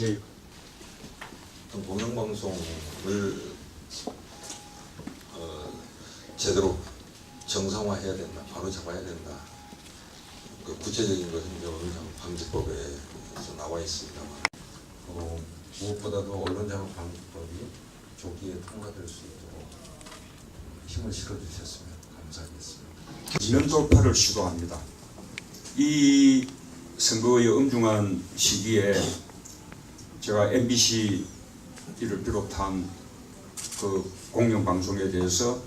예. 공영방송을 제대로 정상화해야 된다, 바로 잡아야 된다. 그 구체적인 것은 이제 언론자금방지법에서 나와 있습니다만, 무엇보다도 언론자금방지법이 조기에 통과될 수 있도록 힘을 실어주셨으면 감사하겠습니다. 지면 돌파를 시도합니다. 이 선거의 엄중한 시기에 제가 MBC를 비롯한 그 공영방송에 대해서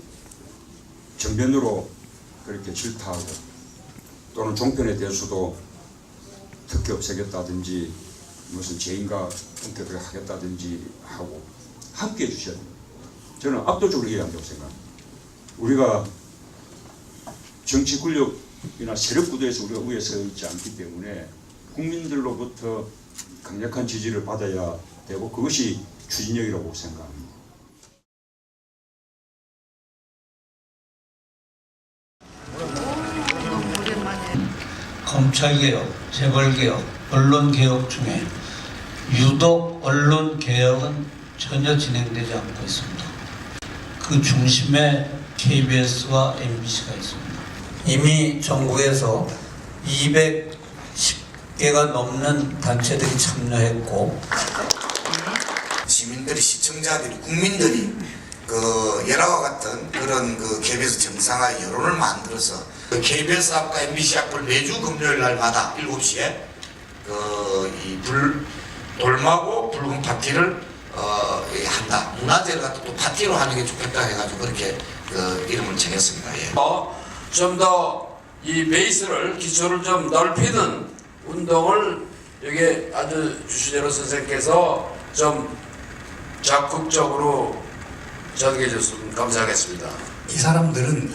정면으로 그렇게 질타하고 또는 종편에 대해서도 특혜 없애겠다든지 무슨 재인가 공격을 하겠다든지 하고 함께 해주셔야 됩니다. 저는 압도적으로 이해한다고 생각합니다. 우리가 정치 권력이나 세력 구도에서 우리가 위에 서 있지 않기 때문에 국민들로부터 강력한 지지를 받아야 되고 그것이 추진력이라고 생각합니다. 검찰개혁, 재벌개혁, 언론개혁 중에 유독 언론개혁은 전혀 진행되지 않고 있습니다. 그 중심에 KBS와 MBC가 있습니다. 이미 전국에서 210개가 넘는 단체들이 참여했고 시민들이, 시청자들이, 국민들이 그 예라와 같은 그런 그 KBS 정상화 여론을 만들어서 그 KBS 앞과 MBC 앞을 매주 금요일 날마다 7시에 이 돌마고 붉은 파티를 한다. 문화제를 갖다 또 파티로 하는 게 좋겠다 해가지고 그렇게 그 이름을 정했습니다. 예. 좀 더 이 베이스를 기초를 좀 넓히는 운동을 여기 아주 주시대로 선생님께서 좀 적극적으로 전개해 줬으면 감사하겠습니다. 이 사람들은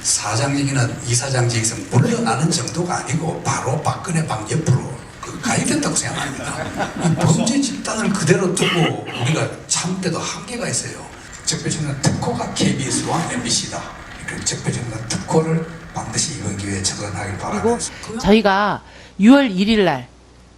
사장직이나 이사장직에서 물러나는 정도가 아니고 바로 박근혜 방 옆으로 가야 된다고 생각합니다. 이 범죄 집단을 그대로 두고 우리가 참때도 한계가 있어요. 적폐청산 특호가 KBS와 MBC다. 그러니까 적폐청산 특호를 반드시 이번 기회에 적용하길 바랍니다. 그리고 저희가 6월 1일 날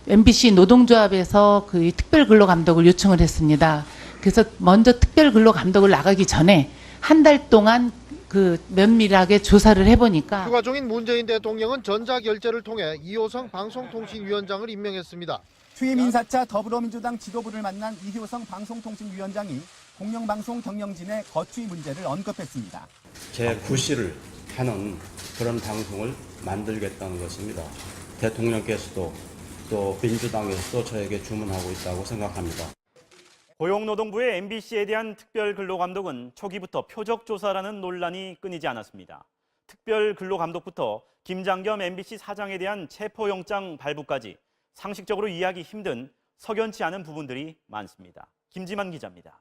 MBC 노동조합에서 그 특별근로감독을 요청을 했습니다. 그래서 먼저 특별근로감독을 나가기 전에 한 달 동안 그 면밀하게 조사를 해보니까 휴가 중인 문재인 대통령은 전자결제를 통해 이호성 방송통신위원장을 임명했습니다. 취임 인사차 더불어민주당 지도부를 만난 이효성 방송통신위원장이 공영방송 경영진의 거취 문제를 언급했습니다. 제9시를 하는 그런 방송을 만들겠다는 것입니다. 대통령께서도 또 민주당에서도 저에게 주문하고 있다고 생각합니다. 고용노동부의 MBC에 대한 특별근로감독은 초기부터 표적조사라는 논란이 끊이지 않았습니다. 특별근로감독부터 김장겸 MBC 사장에 대한 체포영장 발부까지 상식적으로 이해하기 힘든 석연치 않은 부분들이 많습니다. 김지만 기자입니다.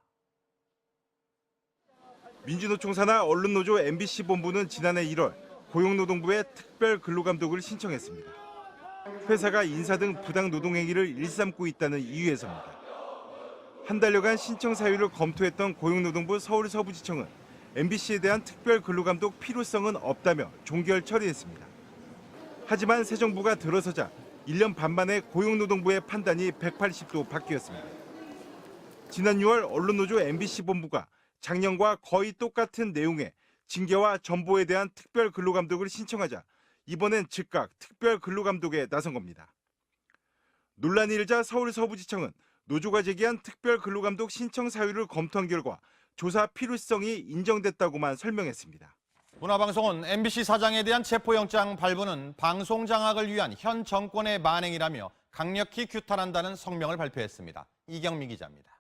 민주노총 산하 언론노조 MBC 본부는 지난해 1월 고용노동부에 특별근로감독을 신청했습니다. 회사가 인사 등 부당 노동행위를 일삼고 있다는 이유에서입니다. 한 달여간 신청 사유를 검토했던 고용노동부 서울서부지청은 MBC에 대한 특별근로감독 필요성은 없다며 종결 처리했습니다. 하지만 새 정부가 들어서자 1년 반 만에 고용노동부의 판단이 180도 바뀌었습니다. 지난 6월 언론노조 MBC 본부가 작년과 거의 똑같은 내용의 징계와 전보에 대한 특별근로감독을 신청하자 이번엔 즉각 특별근로감독에 나선 겁니다. 논란이 일자 서울서부지청은 노조가 제기한 특별근로감독 신청 사유를 검토한 결과 조사 필요성이 인정됐다고만 설명했습니다. 문화방송은 MBC 사장에 대한 체포영장 발부는 방송 장악을 위한 현 정권의 만행이라며 강력히 규탄한다는 성명을 발표했습니다. 이경미 기자입니다.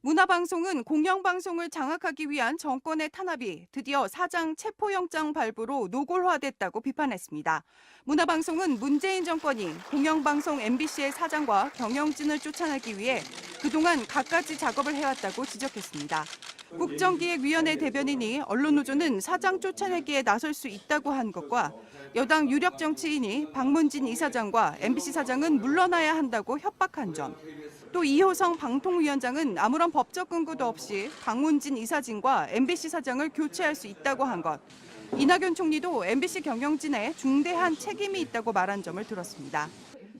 문화방송은 공영방송을 장악하기 위한 정권의 탄압이 드디어 사장 체포영장 발부로 노골화됐다고 비판했습니다. 문화방송은 문재인 정권이 공영방송 MBC의 사장과 경영진을 쫓아내기 위해 그동안 갖가지 작업을 해왔다고 지적했습니다. 국정기획위원회 대변인이 언론노조는 사장 쫓아내기에 나설 수 있다고 한 것과 여당 유력 정치인이 박문진 이사장과 MBC 사장은 물러나야 한다고 협박한 점, 또 이호성 방통위원장은 아무런 법적 근거도 없이 박문진 이사진과 MBC 사장을 교체할 수 있다고 한 것, 이낙연 총리도 MBC 경영진에 중대한 책임이 있다고 말한 점을 들었습니다.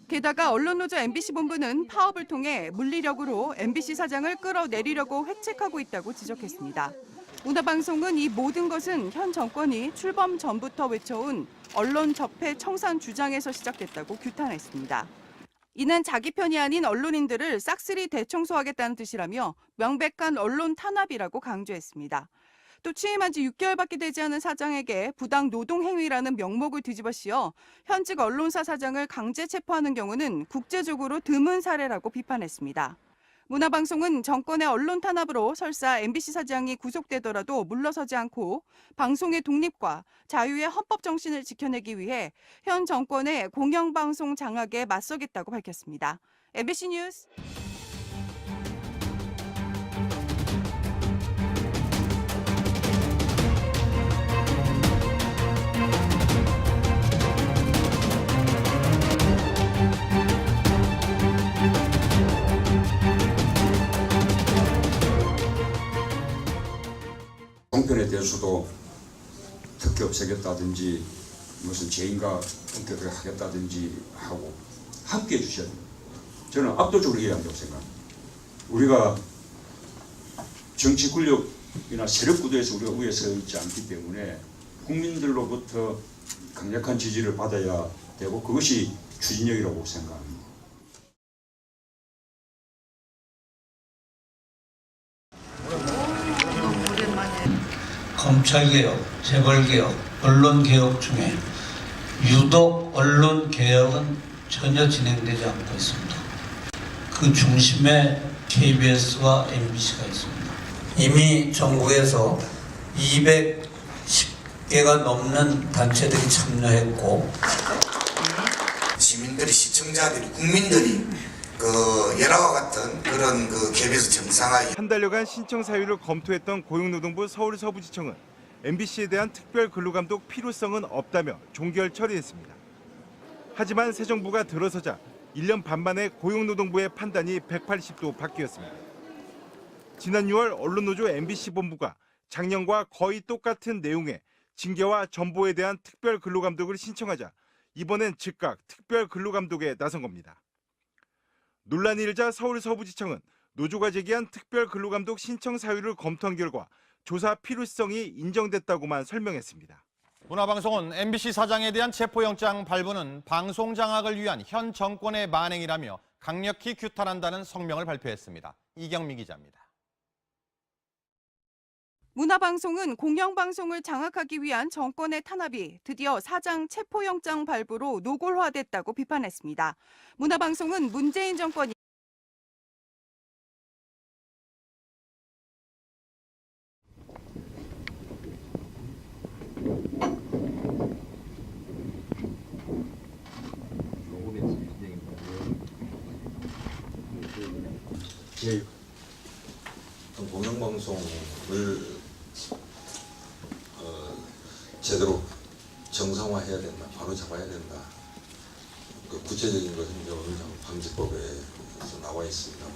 게다가 언론노조 MBC 본부는 파업을 통해 물리력으로 MBC 사장을 끌어내리려고 획책하고 있다고 지적했습니다. 문화방송은 이 모든 것은 현 정권이 출범 전부터 외쳐온 언론 적폐 청산 주장에서 시작됐다고 규탄했습니다. 이는 자기 편이 아닌 언론인들을 싹쓸이 대청소하겠다는 뜻이라며 명백한 언론 탄압이라고 강조했습니다. 또 취임한 지 6개월밖에 되지 않은 사장에게 부당 노동행위라는 명목을 뒤집어 씌워 현직 언론사 사장을 강제 체포하는 경우는 국제적으로 드문 사례라고 비판했습니다. 문화방송은 정권의 언론 탄압으로 설사 MBC 사장이 구속되더라도 물러서지 않고 방송의 독립과 자유의 헌법 정신을 지켜내기 위해 현 정권의 공영방송 장악에 맞서겠다고 밝혔습니다. MBC 뉴스 종편에 대해서도 특혜 없애겠다든지 무슨 재인가 은퇴를 하겠다든지 하고 함께해 주셔야 됩니다. 저는 압도적으로 이해한다고 생각합니다. 우리가 정치 권력이나 세력 구도에서 우리가 위에 서 있지 않기 때문에 국민들로부터 강력한 지지를 받아야 되고 그것이 추진력이라고 생각합니다. 검찰개혁, 재벌개혁, 언론개혁 중에 유독 언론개혁은 전혀 진행되지 않고 있습니다. 그 중심에 KBS와 MBC가 있습니다. 이미 정부에서 210개가 넘는 단체들이 참여했고 시민들이, 시청자들이, 국민들이 예라와 같은 그런 KBS 정상화 한 달여간 신청 사유를 검토했던 고용노동부 서울 서부지청은 MBC에 대한 특별 근로감독 필요성은 없다며 종결 처리했습니다. 하지만 새 정부가 들어서자 1년 반 만에 고용노동부의 판단이 180도 바뀌었습니다. 지난 6월 언론노조 MBC 본부가 작년과 거의 똑같은 내용의 징계와 전보에 대한 특별 근로감독을 신청하자 이번엔 즉각 특별 근로감독에 나선 겁니다. 논란이 일자 서울 서부지청은 노조가 제기한 특별 근로감독 신청 사유를 검토한 결과 조사 필요성이 인정됐다고만 설명했습니다. 문화방송은 MBC 사장에 대한 체포영장 발부는 방송 장악을 위한 현 정권의 만행이라며 강력히 규탄한다는 성명을 발표했습니다. 이경미 기자입니다. 문화방송은 공영방송을 장악하기 위한 정권의 탄압이 드디어 사장 체포영장 발부로 노골화됐다고 비판했습니다. 문화방송은 문재인 정권이 공영방송을 제대로 정상화해야 된다, 바로 잡아야 된다. 그 구체적인 것은 이제 언론자금방지법에서 나와 있습니다만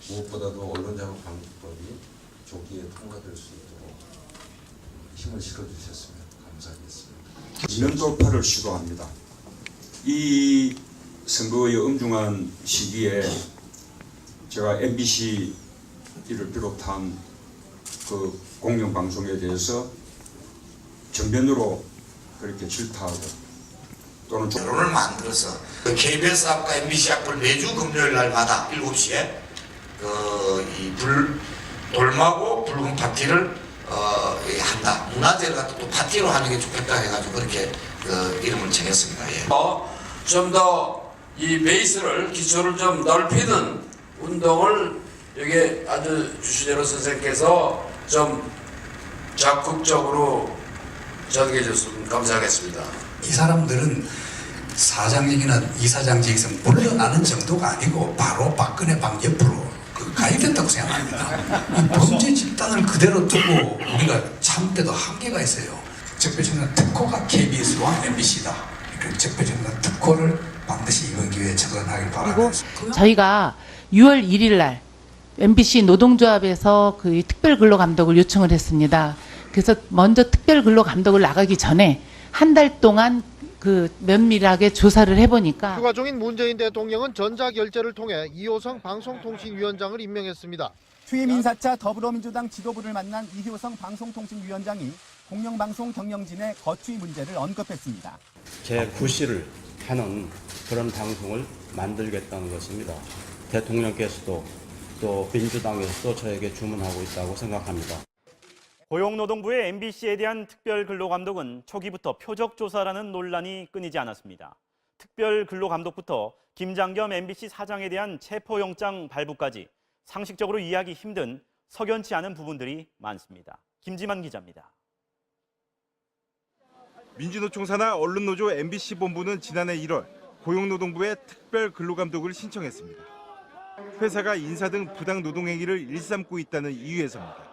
무엇보다도 언론자금방지법이 조기에 통과될 수 있도록 힘을 실어주셨으면 감사하겠습니다. 지면 돌파를 시도합니다. 이 선거의 엄중한 시기에 제가 MBC를 비롯한 그 공영방송에 대해서 정면으로 그렇게 질타하고 또는 여론을 만들어서 KBS 앞과 MBC 앞을 매주 금요일 날마다 7시에 돌마고 붉은 파티를 한다. 문화제를 갖다 또 파티로 하는 게 좋겠다 해가지고 그렇게 이름을 정했습니다. 예. 좀 더 이 베이스를 기초를 좀 넓히는 운동을 여기 아주 주시대로 선생님께서 좀 적극적으로 전개해 줬으면 감사하겠습니다. 이 사람들은 사장직이나 이사장직에서 물러나는 정도가 아니고 바로 박근혜 방 옆으로 가입됐다고 생각합니다. 이 범죄 집단을 그대로 두고 우리가 참때도 한계가 있어요. 적폐청산 특호가 KBS와 MBC다. 그러니까 적폐청산 특호를 반드시 이번 기회에 처단하길 바랍니다. 그리고 저희가 6월 1일 날 MBC 노동조합에서 그 특별 근로 감독을 요청을 했습니다. 그래서 먼저 특별 근로 감독을 나가기 전에 한 달 동안 그 면밀하게 조사를 해보니까 휴가 중인 문재인 대통령은 전자결제를 통해 이호성 방송통신위원장을 임명했습니다. 취임 인사차 더불어민주당 지도부를 만난 이효성 방송통신위원장이 공영방송 경영진의 거취 문제를 언급했습니다. 제9시를 하는 그런 방송을 만들겠다는 것입니다. 대통령께서도 또 민주당에서도 저에게 주문하고 있다고 생각합니다. 고용노동부의 MBC에 대한 특별근로감독은 초기부터 표적조사라는 논란이 끊이지 않았습니다. 특별근로감독부터 김장겸 MBC 사장에 대한 체포영장 발부까지 상식적으로 이해하기 힘든 석연치 않은 부분들이 많습니다. 김지만 기자입니다. 민주노총 산하 언론노조 MBC 본부는 지난해 1월 고용노동부에 특별근로감독을 신청했습니다. 회사가 인사 등 부당 노동행위를 일삼고 있다는 이유에서입니다.